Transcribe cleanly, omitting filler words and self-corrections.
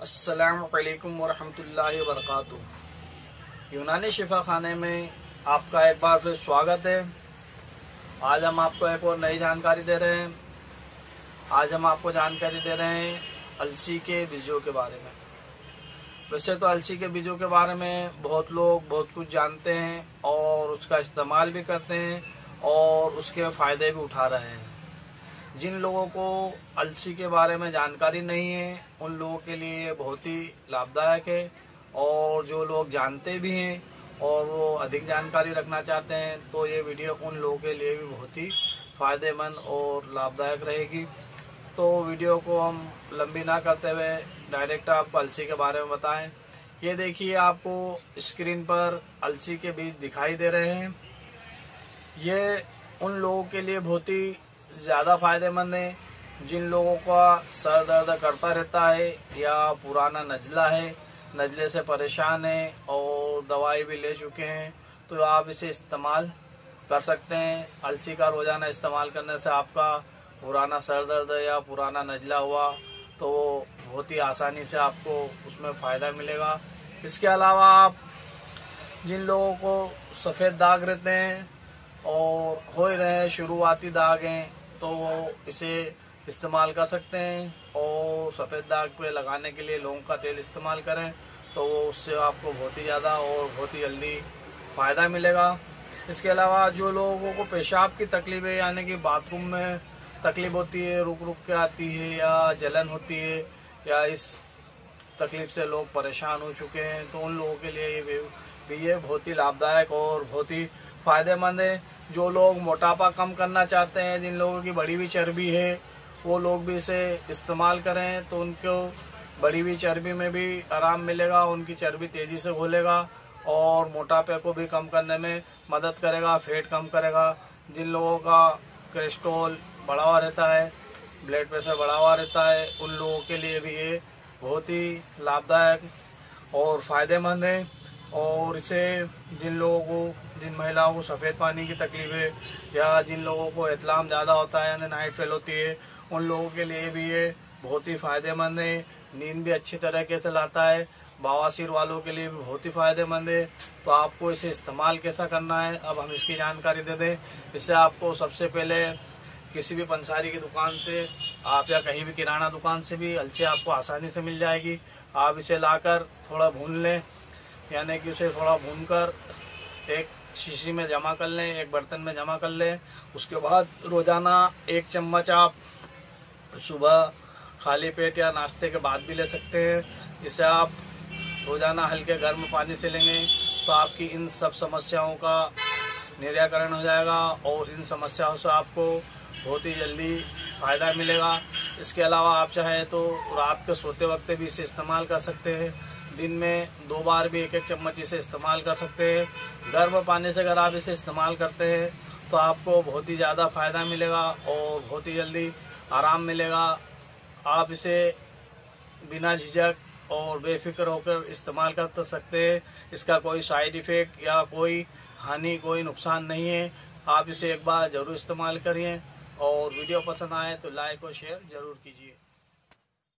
अस्सलामु अलैकुम वरहमतुल्लाहि वबरकातुहू। यूनानी शिफा खाने में आपका एक बार फिर स्वागत है। आज हम आपको एक और नई जानकारी दे रहे हैं। आज हम आपको जानकारी दे रहे हैं अलसी के बीजों के बारे में। वैसे तो अलसी के बीजों के बारे में बहुत लोग बहुत कुछ जानते हैं और उसका इस्तेमाल भी करते हैं और उसके फायदे भी उठा रहे हैं। जिन लोगों को अलसी के बारे में जानकारी नहीं है उन लोगों के लिए ये बहुत ही लाभदायक है, और जो लोग जानते भी हैं और वो अधिक जानकारी रखना चाहते हैं तो ये वीडियो उन लोगों के लिए भी बहुत ही फायदेमंद और लाभदायक रहेगी। तो वीडियो को हम लंबी ना करते हुए डायरेक्ट आपको अलसी के बारे में बताएं। ये देखिए, आपको स्क्रीन पर अलसी के बीज दिखाई दे रहे हैं। ये उन लोगों के लिए बहुत ही ज्यादा फायदेमंद है जिन लोगों का सर दर्द करता रहता है या पुराना नजला है, नजले से परेशान है और दवाई भी ले चुके हैं, तो आप इसे इस्तेमाल कर सकते हैं। अलसी का रोजाना इस्तेमाल करने से आपका पुराना सर दर्द या पुराना नजला हुआ तो बहुत ही आसानी से आपको उसमें फायदा मिलेगा। इसके अलावा आप जिन लोगों को सफेद दाग रहते हैं और हो ही रहे शुरुआती दाग हैं तो वो इसे इस्तेमाल कर सकते हैं, और सफेद दाग पे लगाने के लिए लौंग का तेल इस्तेमाल करें तो वो उससे आपको बहुत ही ज्यादा और बहुत ही जल्दी फायदा मिलेगा। इसके अलावा जो लोगों को पेशाब की तकलीफ है, यानी कि बाथरूम में तकलीफ होती है, रुक रुक के आती है या जलन होती है या इस तकलीफ से लोग परेशान हो चुके हैं, तो उन लोगों के लिए ये बहुत ही लाभदायक और बहुत ही फायदेमंद है। जो लोग मोटापा कम करना चाहते हैं, जिन लोगों की बढ़ी हुई चर्बी है, वो लोग भी इसे इस्तेमाल करें तो उनको बढ़ी हुई चर्बी में भी आराम मिलेगा, उनकी चर्बी तेजी से घुलेगा और मोटापे को भी कम करने में मदद करेगा, फैट कम करेगा। जिन लोगों का कोलेस्ट्रॉल बढ़ा हुआ रहता है, ब्लड प्रेशर बढ़ा हुआ रहता है, उन लोगों के लिए भी ये बहुत ही लाभदायक और फायदेमंद है। और इसे जिन महिलाओं को सफेद पानी की तकलीफ है या जिन लोगों को इतलाम ज्यादा होता है यानी नाइट फेल होती है, उन लोगों के लिए भी ये बहुत ही फायदेमंद है। नींद भी अच्छी तरीके से लाता है। बवासीर वालों के लिए भी बहुत ही फायदेमंद है। तो आपको इसे इस्तेमाल कैसा करना है अब हम इसकी जानकारी दे दें। इससे आपको सबसे पहले किसी भी पंसारी की दुकान से आप या कहीं भी किराना दुकान से भी अलसी आपको आसानी से मिल जाएगी। आप इसे लाकर थोड़ा भून लें, यानी कि उसे थोड़ा भूनकर एक शीशी में जमा कर लें, एक बर्तन में जमा कर लें। उसके बाद रोजाना 1 चम्मच आप सुबह खाली पेट या नाश्ते के बाद भी ले सकते हैं। इसे आप रोजाना हल्के गर्म पानी से लेंगे तो आपकी इन सब समस्याओं का निराकरण हो जाएगा और इन समस्याओं से आपको बहुत ही जल्दी फायदा मिलेगा। इसके अलावा आप चाहें तो रात के सोते वक्त भी इसे इस्तेमाल कर सकते हैं। दिन में 2 बार भी 1-1 चम्मच इसे इस्तेमाल कर सकते हैं। गर्म पानी से अगर आप इसे इस्तेमाल करते हैं तो आपको बहुत ही ज़्यादा फायदा मिलेगा और बहुत ही जल्दी आराम मिलेगा। आप इसे बिना झिझक और बेफिक्र होकर इस्तेमाल कर सकते हैं। इसका कोई साइड इफेक्ट या कोई हानि, कोई नुकसान नहीं है। आप इसे एक बार जरूर इस्तेमाल करिए और वीडियो पसंद आए तो लाइक और शेयर जरूर कीजिए।